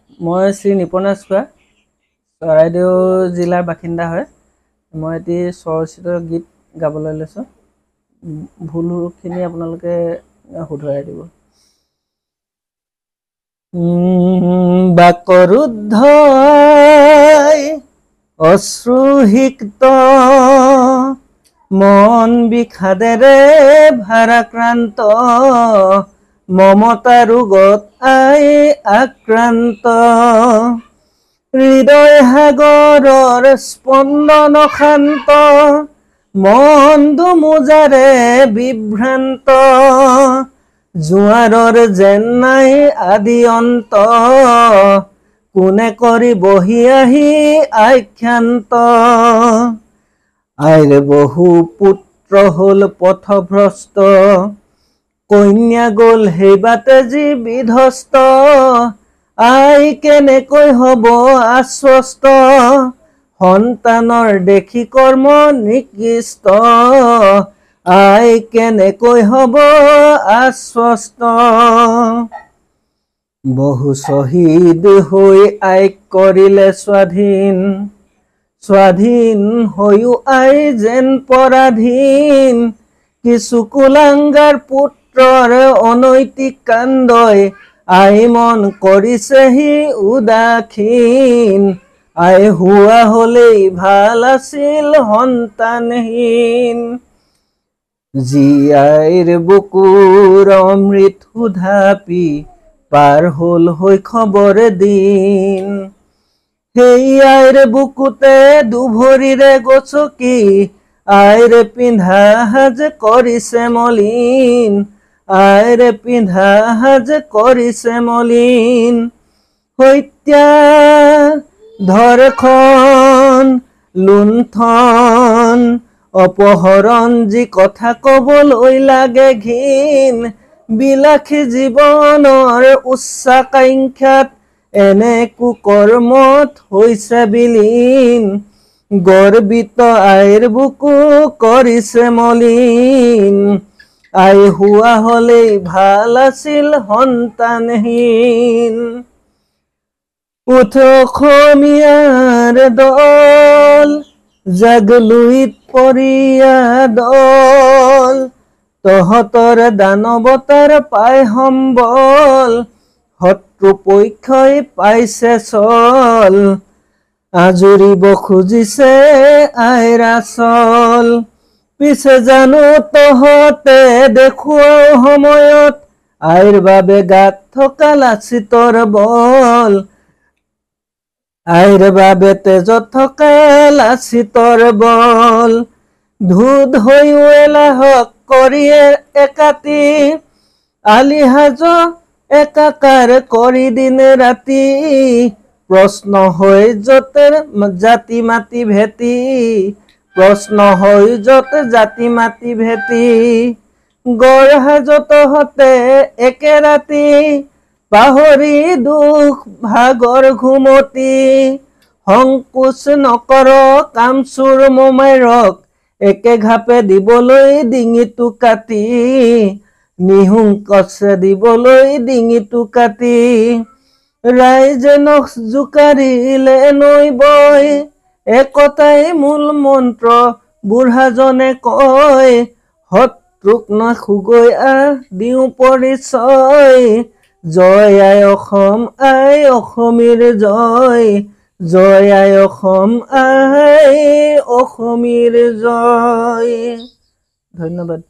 মই শ্ৰী নিপন ৰাজখোৱা চৰাইদেউ জিলাৰ বাসিন্দা হয়। মই এটি স্বৰচিত গীত গাবলৈ লৈছোঁ। ভুলখিনি আপোনালোকে শুধৰাই দিব। বাকৰুদ্ধ অশ্ৰুসিক্ত মন বিষাদেৰে ভাৰাক্ৰান্ত মমতা ৰোগত আক্ৰান্ত হৃদয় সাগৰৰ স্পন্দন শান্ত মন দুমোজাৰে বিভ্ৰান্ত জোৱাৰৰ যেন নাই আদি অন্ত কোনে কৰি বহি আহি আখ্যান্ত আইৰ বহু পুত্ৰ হল পথভ্ৰষ্ট কন্যা গল সেইবাতে যি বিধ্বস্ত আই কেনেকৈ হব আশ্বস্ত সন্তানৰ দেখি কৰ্ম নিকৃষ্ট আই কেনেকৈ হব আশ্বস্ত বহু শ্বহীদ হৈ আইক কৰিলে স্বাধীন হৈও আই যেন পৰাধীন কিছু কুলাংগাৰ পুত্ৰৰ অনৈতিক কাণ্ডই আই মন কৰিছেহি উদাসীন আই হোৱা হলেই ভাল আছিল সন্তানহীন যি আইৰ বুকুৰ অমৃত সুধাপি পাৰ হল শৈশৱৰ দিন সেই আইৰ বুকুতে দুভৰিৰে গচকি আইৰে পিন্ধা সাজ কৰিছে মলিন আইৰে পিন্ধা সাজ কৰিছে মলিন হত্যা ধৰ্ষণ লুণ্ঠন অপহৰণ যি কথা কবলৈ লাগে ঘিন বিলাসী জীৱনৰ উচ্চাকাংক্ষাত এনে কুকৰ্মত হৈছে বিলীন গৰ্বিত আইৰ বুকু কৰিছে মলিন আই হোৱা হলেই ভাল আছিল সন্তানহীন উঠ অসমীয়াৰ দল জাগলুইত পৰিয়া দল তহঁতৰ দানৱতাৰ পাই সম্বল শত্ৰু পক্ষই পাইছে চল আজুৰিব খুজিছে আইৰ আচল পিছে জানো তহঁতে দেখুৱাও সময়ত আইৰ বাবে গাত থকা লাচিতৰ বল আইৰ বাবে তেজত থকা লাচিতৰ বল ধুধ হৈও এলাহক কৰিয়ে একাতি আলিহাজ একাকাৰ কৰি দিনে ৰাতি প্ৰশ্ন হৈ য'তে জাতি মাতি ভেটি প্ৰশ্ন হৈ য'তে জাতি মাতি ভেটি গড় হাজতহঁতে একে ৰাতি পাহৰি দুখ ভাগৰ ঘুমতি সংকোচ নকৰ কামচোৰ মোমাইৰক একে ঘাপে দিবলৈ ডিঙিটো কাটি নিহুংকছে দিবলৈ ডিঙিটো কাটি ৰাইজে নখ জোকাৰিলে নৈ বৈ একতাই মূল মন্ত্ৰ বুঢ়াজনে কয় শত্ৰুক নাখুগৈ দিওঁ পৰিচয় জয় আই অসম আই অসমীৰ জয় জয় আই অসম আই অসমীৰ জয়। ধন্যবাদ।